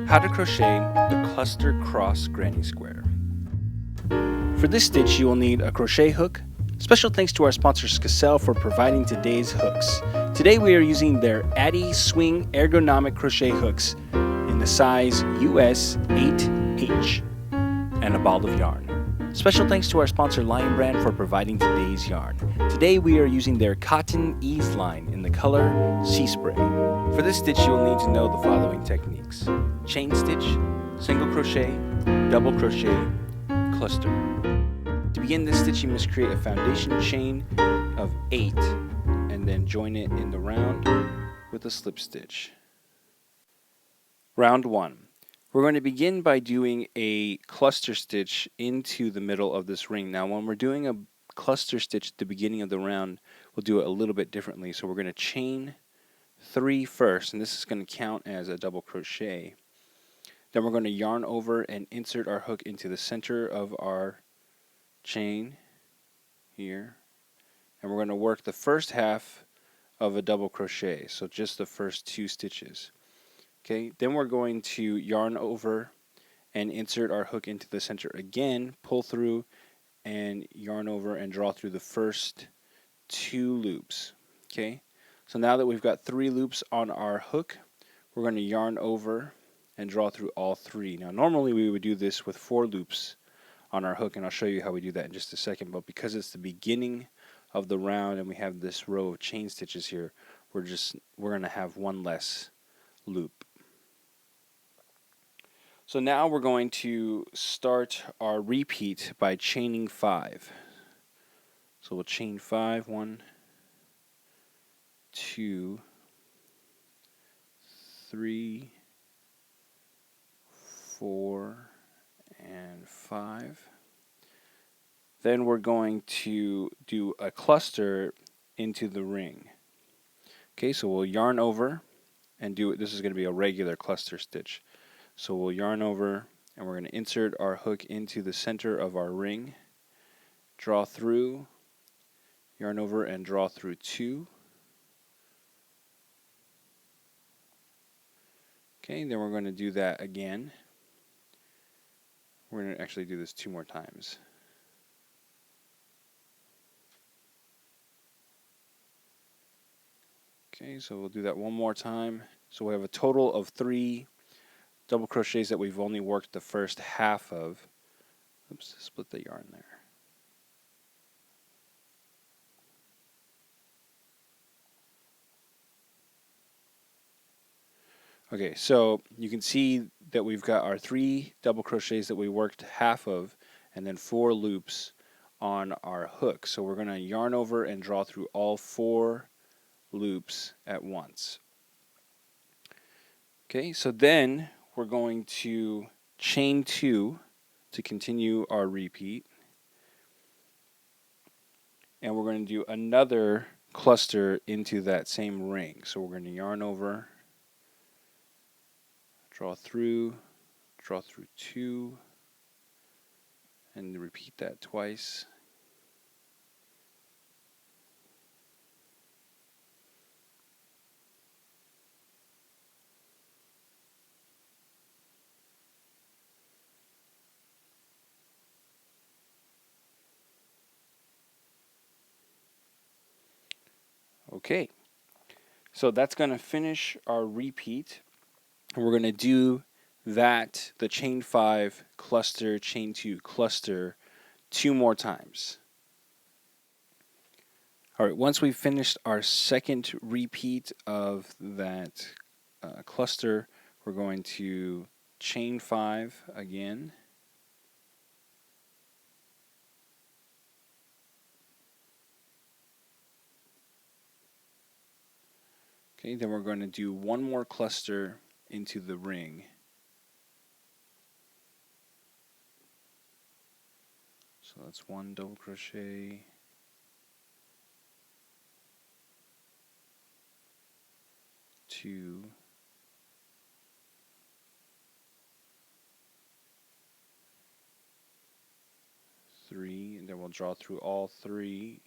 How to crochet the cluster cross granny square. For this stitch you will need a crochet hook. Special thanks to our sponsor Scacel for providing today's hooks. Today we are using their Addy Swing ergonomic crochet hooks in the size US 8H and a ball of yarn. Special thanks to our sponsor Lion Brand for providing today's yarn. Today we are using their Cotton Ease line in the color Sea Spray. For this stitch you will need to know the following techniques: chain stitch, single crochet, double crochet, cluster. To begin this stitch you must create a foundation chain of 8 and then join it in the round with a slip stitch. Round 1. We're going to begin by doing a cluster stitch into the middle of this ring. Now when we're doing a cluster stitch at the beginning of the round, we'll do it a little bit differently. So we're going to chain 3 first, and this is going to count as a double crochet. Then we're going to yarn over and insert our hook into the center of our chain here, and we're going to work the first half of a double crochet, so just the first 2 stitches. Okay, then we're going to yarn over and insert our hook into the center again, pull through and yarn over and draw through the first 2 loops. Okay, so now that we've got 3 loops on our hook, we're going to yarn over and draw through all 3. Now normally we would do this with 4 loops on our hook, and I'll show you how we do that in just a second, but because it's the beginning of the round and we have this row of chain stitches here, we're going to have 1 less loop. So now we're going to start our repeat by chaining 5. So we'll chain 5, 1, 2, 3, 4, and 5. Then we're going to do a cluster into the ring. Okay, so we'll yarn over and do it. This is going to be a regular cluster stitch. So we'll yarn over and we're going to insert our hook into the center of our ring, draw through, yarn over and draw through 2. Okay, then we're going to do that again. We're going to actually do this 2 more times. Okay, so we'll do that 1 more time. So we have a total of 3 double crochets that we've only worked the first half of. Oops, split the yarn there. Okay, so you can see that we've got our 3 double crochets that we worked half of, and then 4 loops on our hook. So we're going to yarn over and draw through all 4 loops at once. Okay, so then we're going to chain 2 to continue our repeat, and we're going to do another cluster into that same ring. So we're going to yarn over, draw through 2, and repeat that twice. Okay, so that's going to finish our repeat. And we're going to do that, the chain 5, cluster, chain 2, cluster, 2 more times. Alright, once we've finished our second repeat of that cluster, we're going to chain 5 again. Okay, then we're going to do 1 more cluster into the ring. So that's 1 double crochet, 2, 3, and then we'll draw through all 3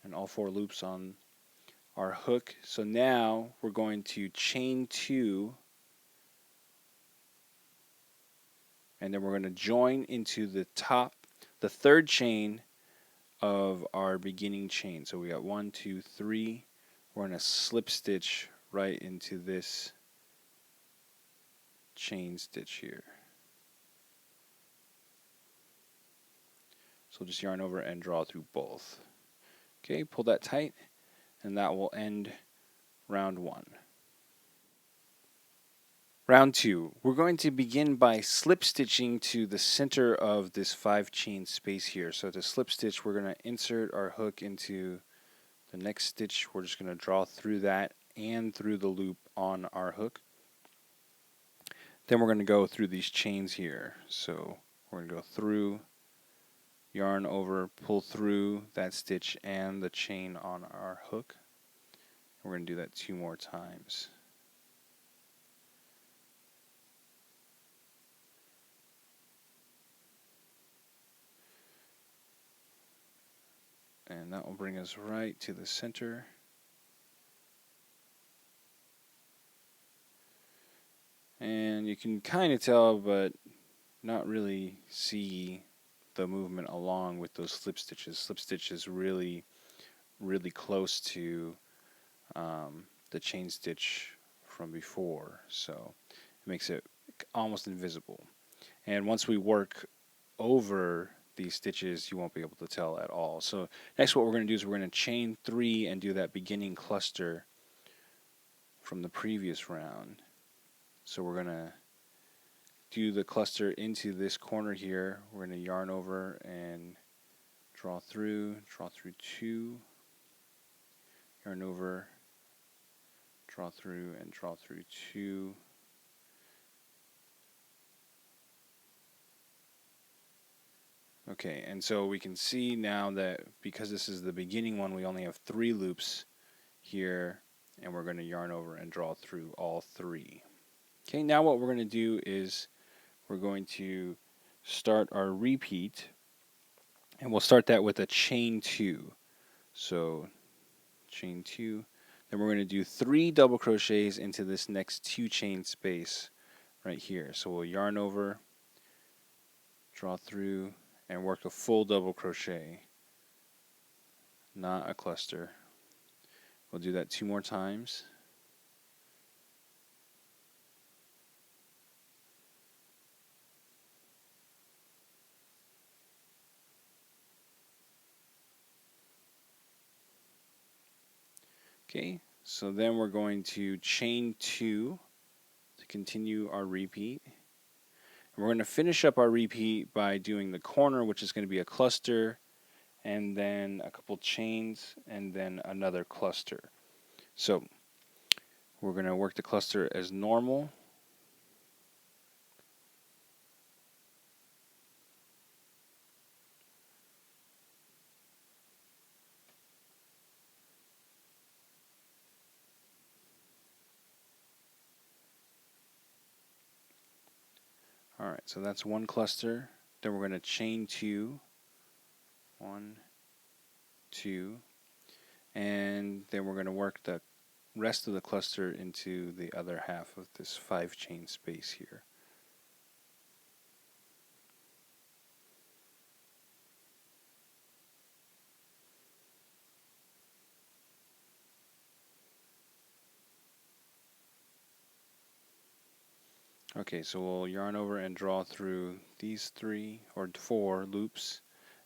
and all 4 loops on our hook. So now we're going to chain 2 and then we're going to join into the third chain of our beginning chain. So we got 1, 2, 3. We're going to slip stitch right into this chain stitch here. So just yarn over and draw through both. Okay, pull that tight, and that will end round 1. Round 2, we're going to begin by slip stitching to the center of this 5 chain space here. So to slip stitch, we're going to insert our hook into the next stitch. We're just going to draw through that and through the loop on our hook. Then we're going to go through these chains here. So we're going to go through, yarn over, pull through that stitch and the chain on our hook. We're going to do that 2 more times. And that will bring us right to the center. And you can kind of tell, but not really see the movement along with those slip stitches. Slip stitch is really, really close to the chain stitch from before, so it makes it almost invisible. And once we work over these stitches, you won't be able to tell at all. So next what we're going to do is we're going to chain 3 and do that beginning cluster from the previous round. So we're going to do the cluster into this corner here. We're going to yarn over and draw through 2, yarn over, draw through, and draw through 2. Okay, and so we can see now that because this is the beginning one, we only have 3 loops here, and we're going to yarn over and draw through all 3. Okay, now what we're going to do is we're going to start our repeat, and we'll start that with a chain 2. So chain 2, then we're going to do 3 double crochets into this next 2 chain space right here. So we'll yarn over, draw through, and work a full double crochet, not a cluster. We'll do that 2 more times. Okay, so then we're going to chain 2 to continue our repeat. And we're going to finish up our repeat by doing the corner, which is going to be a cluster, and then a couple chains, and then another cluster. So we're going to work the cluster as normal. Alright, so that's one cluster. Then we're going to chain 2. 1, 2. And then we're going to work the rest of the cluster into the other half of this 5 chain space here. Okay, so we'll yarn over and draw through these 3 or 4 loops,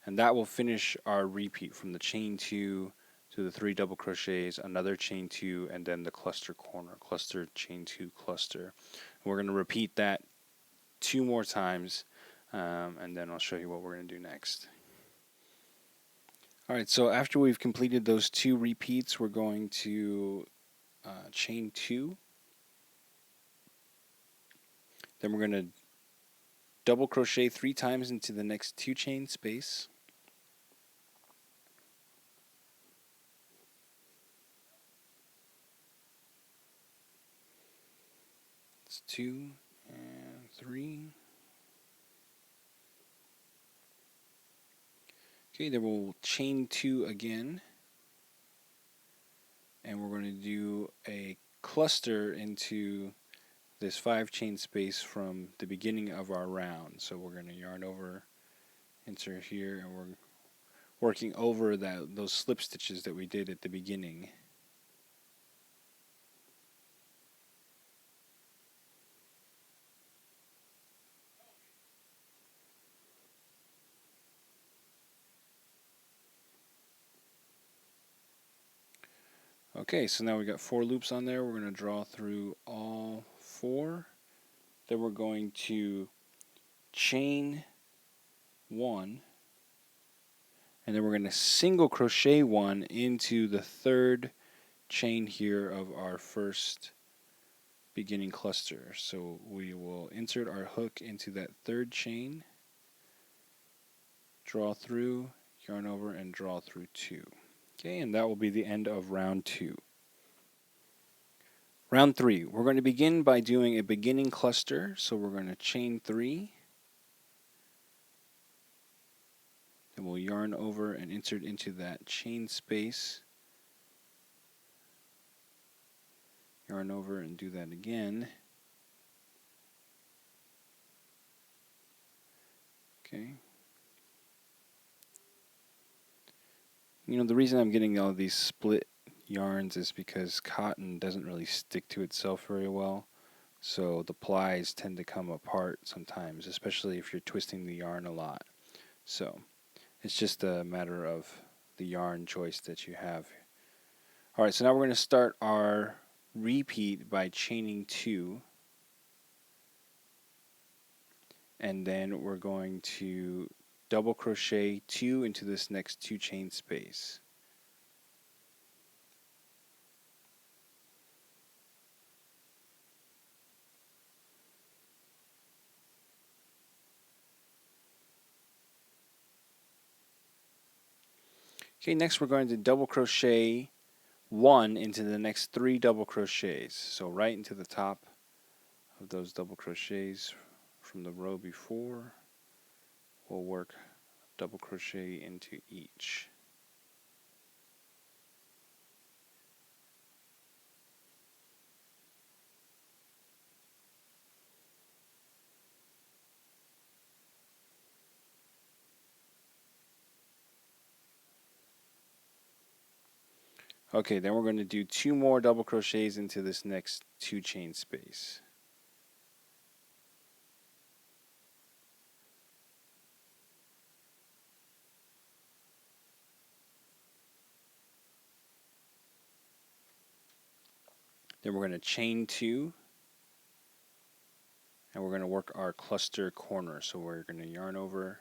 and that will finish our repeat from the chain 2 to the 3 double crochets, another chain 2, and then the cluster corner, cluster, chain 2, cluster. And we're going to repeat that 2 more times, and then I'll show you what we're going to do next. Alright, so after we've completed those 2 repeats, we're going to chain 2. Then we're going to double crochet 3 times into the next 2 chain space. It's 2 and 3. Okay, then we'll chain 2 again. And we're going to do a cluster into this 5 chain space from the beginning of our round. So we're going to yarn over, insert here, and we're working over those slip stitches that we did at the beginning. Okay, so now we got 4 loops on there. We're going to draw through all 4. Then we're going to chain 1, and then we're going to single crochet 1 into the 3rd chain here of our first beginning cluster. So we will insert our hook into that 3rd chain, draw through, yarn over, and draw through 2. Okay, and that will be the end of round 2. Round 3, we're going to begin by doing a beginning cluster. So we're going to chain 3, then we'll yarn over and insert into that chain space, yarn over and do that again. Okay. You know, the reason I'm getting all of these split yarns is because cotton doesn't really stick to itself very well. So the plies tend to come apart sometimes, especially if you're twisting the yarn a lot. So it's just a matter of the yarn choice that you have. Alright, so now we're going to start our repeat by chaining 2. And then we're going to double crochet 2 into this next 2 chain space. Okay, next we're going to double crochet 1 into the next 3 double crochets. So right into the top of those double crochets from the row before, we'll work double crochet into each. Okay, then we're going to do 2 more double crochets into this next 2 chain space. Then we're going to chain 2, and we're going to work our cluster corner. So we're going to yarn over,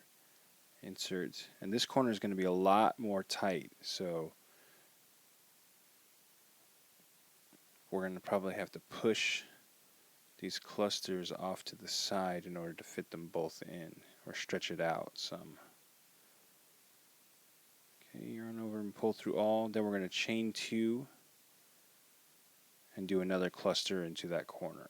insert, and this corner is going to be a lot more tight. So we're going to probably have to push these clusters off to the side in order to fit them both in, or stretch it out some. Okay, yarn over and pull through all. Then we're going to chain 2 and do another cluster into that corner.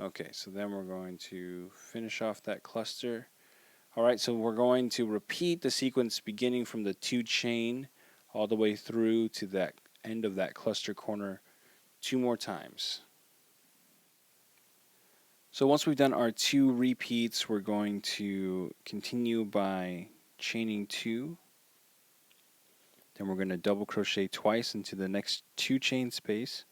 Okay, so then we're going to finish off that cluster. Alright, so we're going to repeat the sequence beginning from the 2 chain all the way through to that end of that cluster corner 2 more times. So once we've done our 2 repeats, we're going to continue by chaining 2. Then we're going to double crochet twice into the next 2 chain space.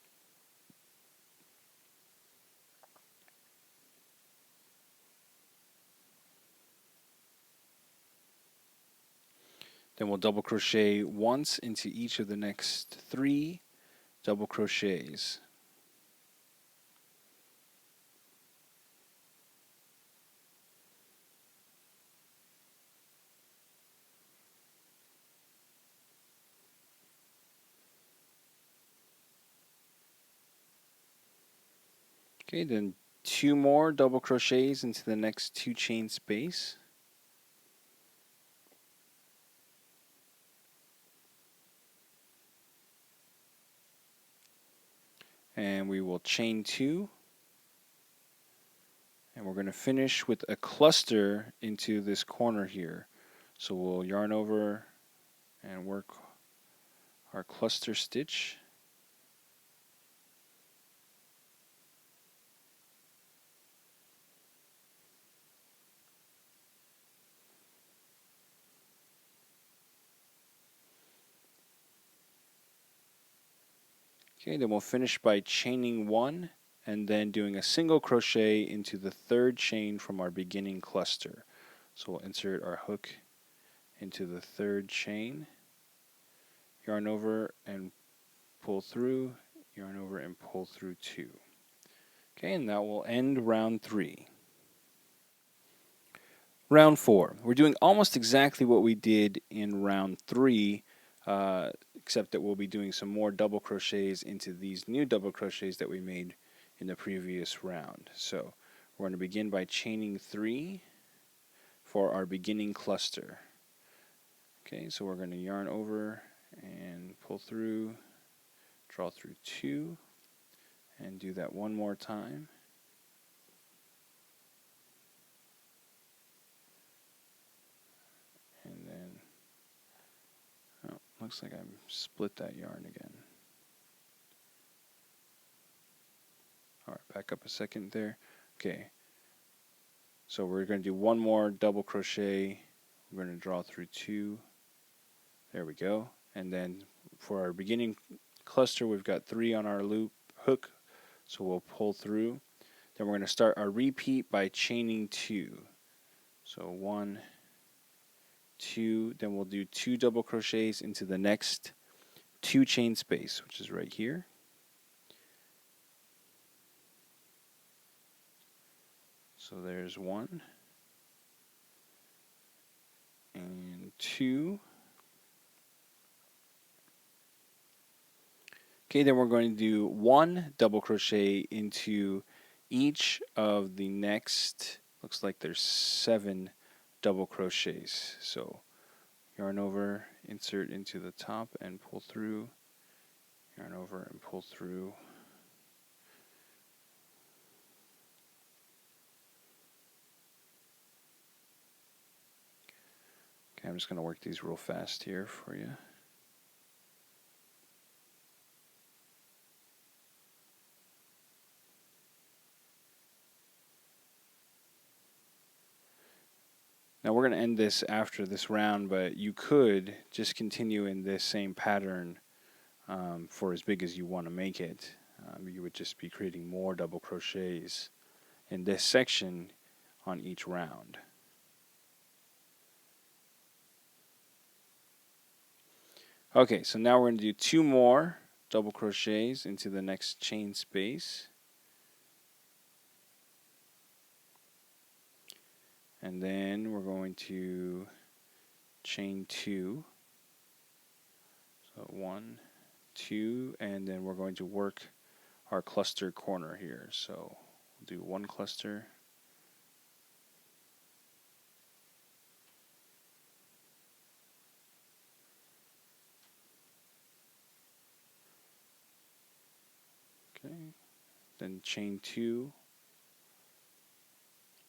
Then we'll double crochet once into each of the next 3 double crochets. Okay, then 2 more double crochets into the next 2 chain space. And we will chain 2, And we're going to finish with a cluster into this corner here. So we'll yarn over and work our cluster stitch. Okay, then we'll finish by chaining one and then doing a single crochet into the third chain from our beginning cluster. So we'll insert our hook into the third chain, yarn over and pull through, yarn over and pull through two. Okay, and that will end round 3. Round 4. We're doing almost exactly what we did in round 3, except that we'll be doing some more double crochets into these new double crochets that we made in the previous round. So we're going to begin by chaining 3 for our beginning cluster. Okay, so we're going to yarn over and pull through, draw through 2, and do that one more time. And then, oh, looks like I split that yarn again. All right, back up a second there. Okay, so we're going to do one more double crochet. We're going to draw through 2. There we go. And then for our beginning cluster, we've got 3 on our loop hook, so we'll pull through. Then we're going to start our repeat by chaining 2. So 1, 2, then we'll do 2 double crochets into the next 2 chain space, which is right here. So there's 1 and 2. Okay, then we're going to do 1 double crochet into each of the next, looks like there's 7 double crochets. So yarn over, insert into the top and pull through, yarn over and pull through. Okay, I'm just going to work these real fast here for you. Now we're going to end this after this round, but you could just continue in this same pattern for as big as you want to make it. You would just be creating more double crochets in this section on each round. Okay, so now we're going to do 2 more double crochets into the next chain space. And then we're going to chain 2. So 1, 2, and then we're going to work our cluster corner here. So we'll do 1 cluster. Okay, then chain 2,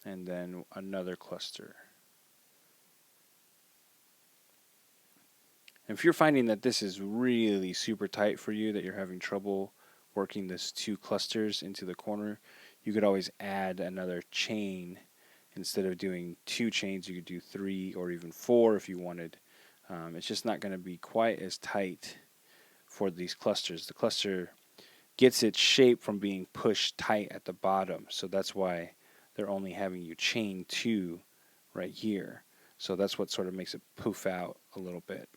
and then another cluster. If you're finding that this is really super tight for you, that you're having trouble working this 2 clusters into the corner, you could always add another chain. Instead of doing 2 chains, you could do 3 or even 4 if you wanted. It's just not going to be quite as tight for these clusters. The cluster gets its shape from being pushed tight at the bottom, so that's why they're only having you chain 2 right here. So that's what sort of makes it poof out a little bit.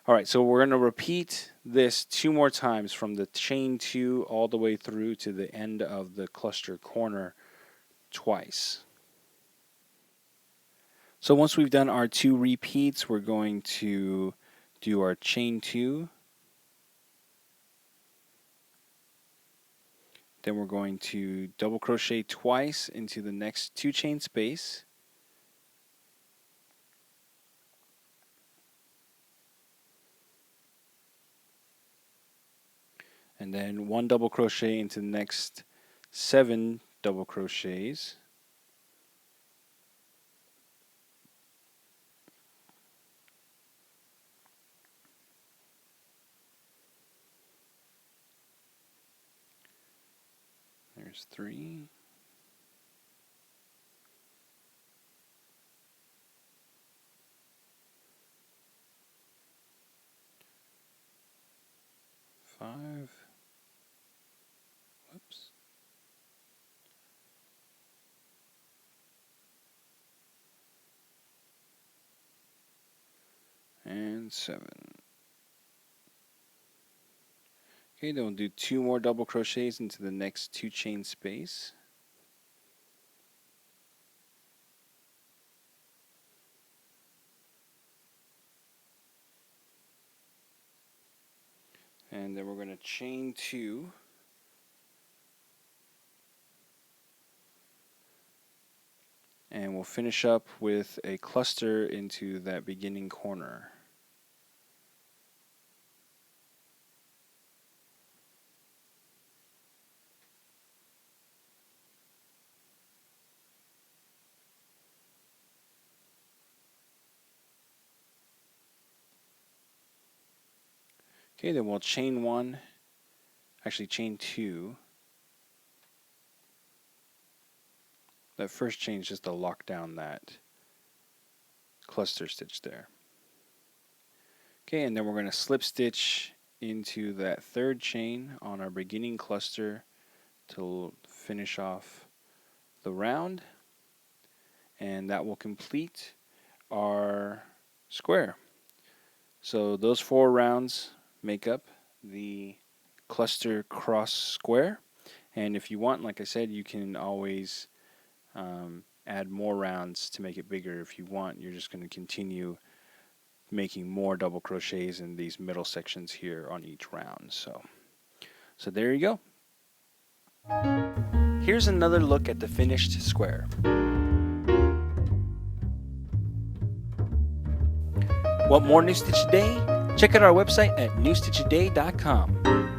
All right, so we're going to repeat this 2 more times from the chain 2 all the way through to the end of the cluster corner twice. So once we've done our 2 repeats, we're going to do our chain 2. Then we're going to double crochet twice into the next 2 chain space. And then 1 double crochet into the next 7 double crochets. There's 3. Five. Whoops. And 7. Okay, then we'll do 2 more double crochets into the next 2 chain space. And then we're going to chain 2. And we'll finish up with a cluster into that beginning corner. Okay, then we'll chain 1, actually chain 2. That first chain is just to lock down that cluster stitch there. Okay, and then we're going to slip stitch into that third chain on our beginning cluster to finish off the round, and that will complete our square. So those 4 rounds make up the cluster cross square, and if you want, like I said, you can always add more rounds to make it bigger. If you want, you're just going to continue making more double crochets in these middle sections here on each round. So there you go. Here's another look at the finished square. Want more New Stitch a Day? Check out our website at newstitchaday.com.